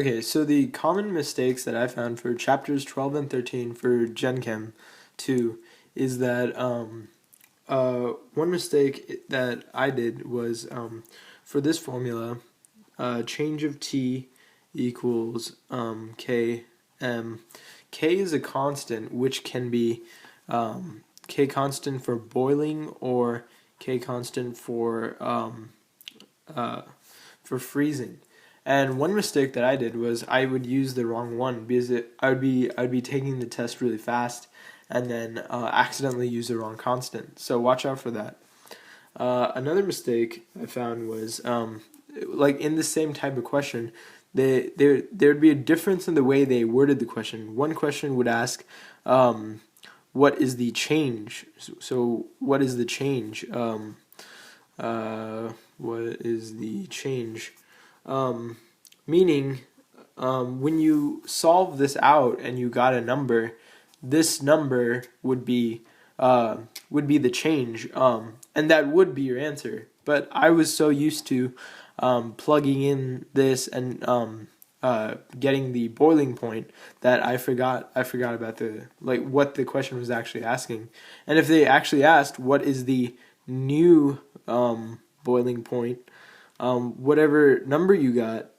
Okay, so the common mistakes that I found for chapters 12 and 13 for Gen Chem 2 is that one mistake that I did was for this formula, change of T equals K M. K is a constant which can be K constant for boiling or K constant for freezing. And one mistake that I did was I would use the wrong one because I'd be taking the test really fast and then accidentally use the wrong constant. So watch out for that. Another mistake I found was like in the same type of question, there'd be a difference in the way they worded the question. One question would ask, "What is the change?" So what is the change? What is the change? Meaning, when you solve this out and you got a number, this number would be the change, and that would be your answer. But I was so used to plugging in this and getting the boiling point that I forgot about what the question was actually asking. And if they actually asked what is the new boiling point, whatever number you got.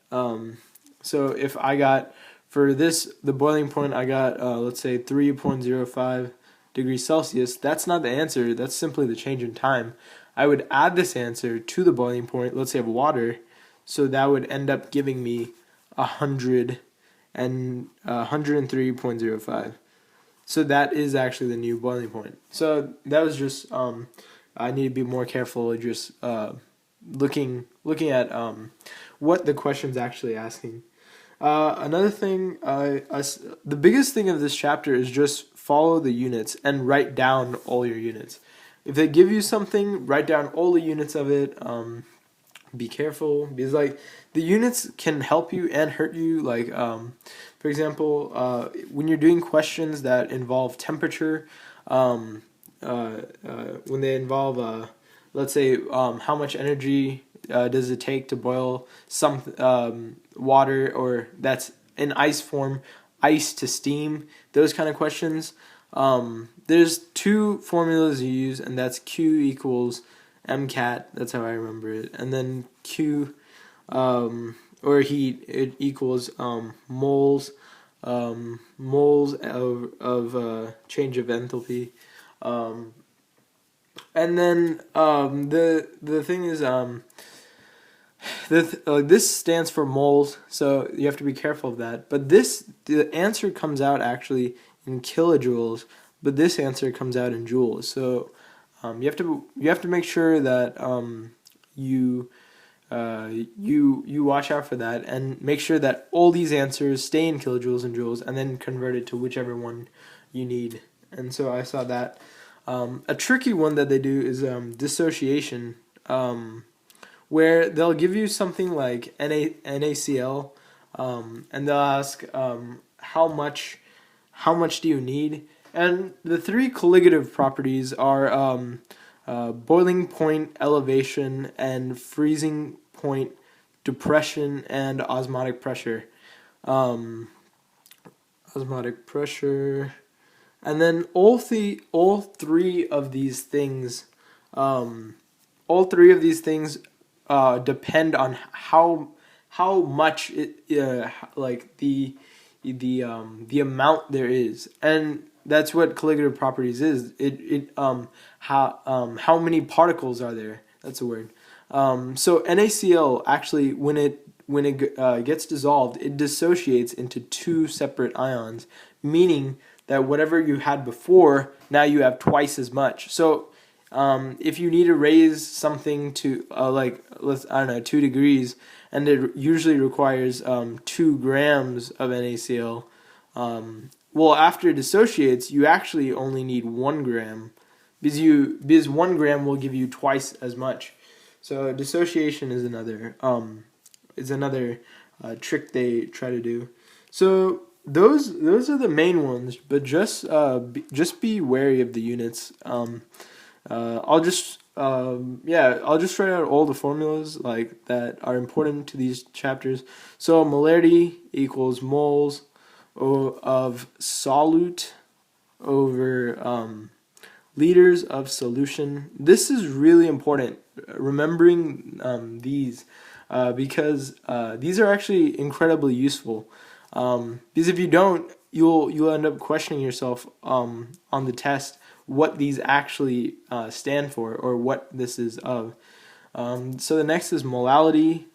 So if I got, for this, the boiling point, I got, let's say 3.05 degrees Celsius, that's not the answer, that's simply the change in time. I would add this answer to the boiling point, let's say of water, so that would end up giving me 103.05. So that is actually the new boiling point. So that was just, I need to be more careful just looking at what the question's actually asking. Another thing, the biggest thing of this chapter is just follow the units and write down all your units. If they give you something, write down all the units of it. Be careful because the units can help you and hurt you. For example, when you're doing questions that involve temperature, when they involve let's say how much energy does it take to boil some water, or that's in ice form, ice to steam, those kind of questions. There's two formulas you use, and that's Q equals MCAT, that's how I remember it, and then Q or heat, it equals moles of change of enthalpy. And then the thing is, this stands for moles, so you have to be careful of that. But the answer comes out actually in kilojoules, but this answer comes out in joules. So you have to make sure that you watch out for that and make sure that all these answers stay in kilojoules and joules, and then convert it to whichever one you need. And so I saw that. A tricky one that they do is dissociation, where they'll give you something like NaCl, and they'll ask how much do you need, and the three colligative properties are boiling point elevation and freezing point depression and osmotic pressure. Osmotic pressure. And then all three of these things, depend on how much the amount there is, and that's what colligative properties is. How many particles are there? That's a word. So NaCl actually, when it gets dissolved, it dissociates into two separate ions, meaning that whatever you had before, now you have twice as much. So if you need to raise something to 2 degrees, and it usually requires 2 grams of NaCl, well, after it dissociates, you actually only need 1 gram, because 1 gram will give you twice as much. So dissociation is another trick they try to do. So those are the main ones, but just be wary of the units. I'll just yeah, I'll just write out all the formulas like that are important to these chapters. So molarity equals moles of solute over liters of solution. This is really important, remembering these, because these are actually incredibly useful. Because if you don't, you'll end up questioning yourself on the test what these actually stand for, or what this is of. So the next is molality,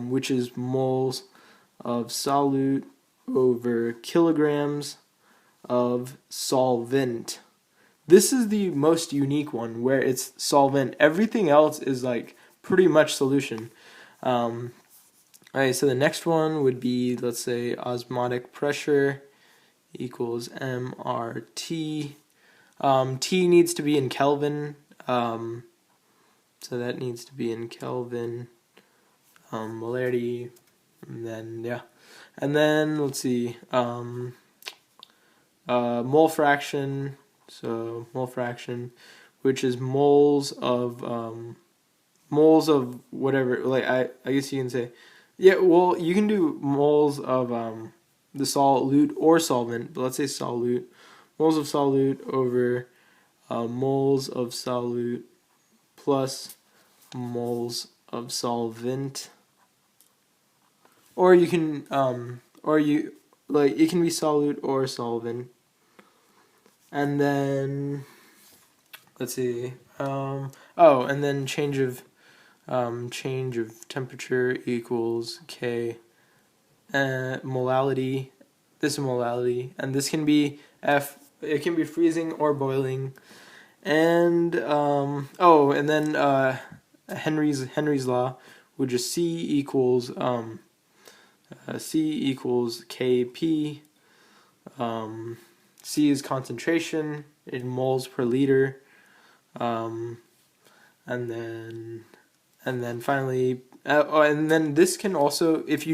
which is moles of solute over kilograms of solvent. This is the most unique one, where it's solvent. Everything else is like pretty much solution. Alright, so the next one would be, let's say, osmotic pressure equals MRT. T needs to be in Kelvin, so that needs to be in Kelvin. Molarity, and then yeah, and then let's see, mole fraction. So mole fraction, which is moles of whatever. Like I guess you can say, yeah. Well, you can do moles of the solute or solvent, but let's say solute. Moles of solute over moles of solute plus moles of solvent. Or you can or you like it can be solute or solvent. And then let's see. Oh, and then change of temperature equals K. Molality. This is molality, and this can be F. It can be freezing or boiling. And oh, and then Henry's law, which is C equals Kp. C is concentration in moles per liter, and then finally, and then this can also, if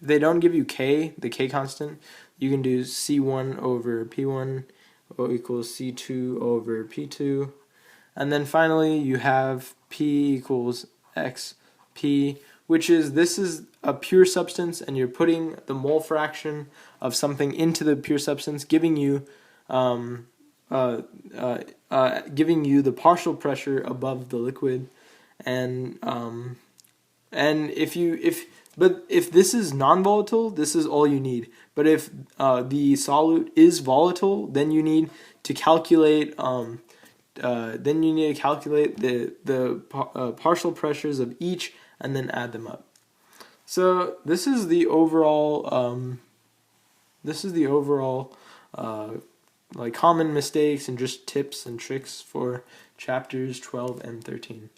they don't give you K, the K constant, you can do C1 over P1 equals C2 over P2, and then finally you have P equals XP, which is, this is a pure substance, and you're putting the mole fraction of something into the pure substance, giving you the partial pressure above the liquid, and if this is non-volatile, this is all you need. But if the solute is volatile, then you need to calculate the partial pressures of each, and then add them up. So this is the overall like common mistakes and just tips and tricks for chapters 12 and 13.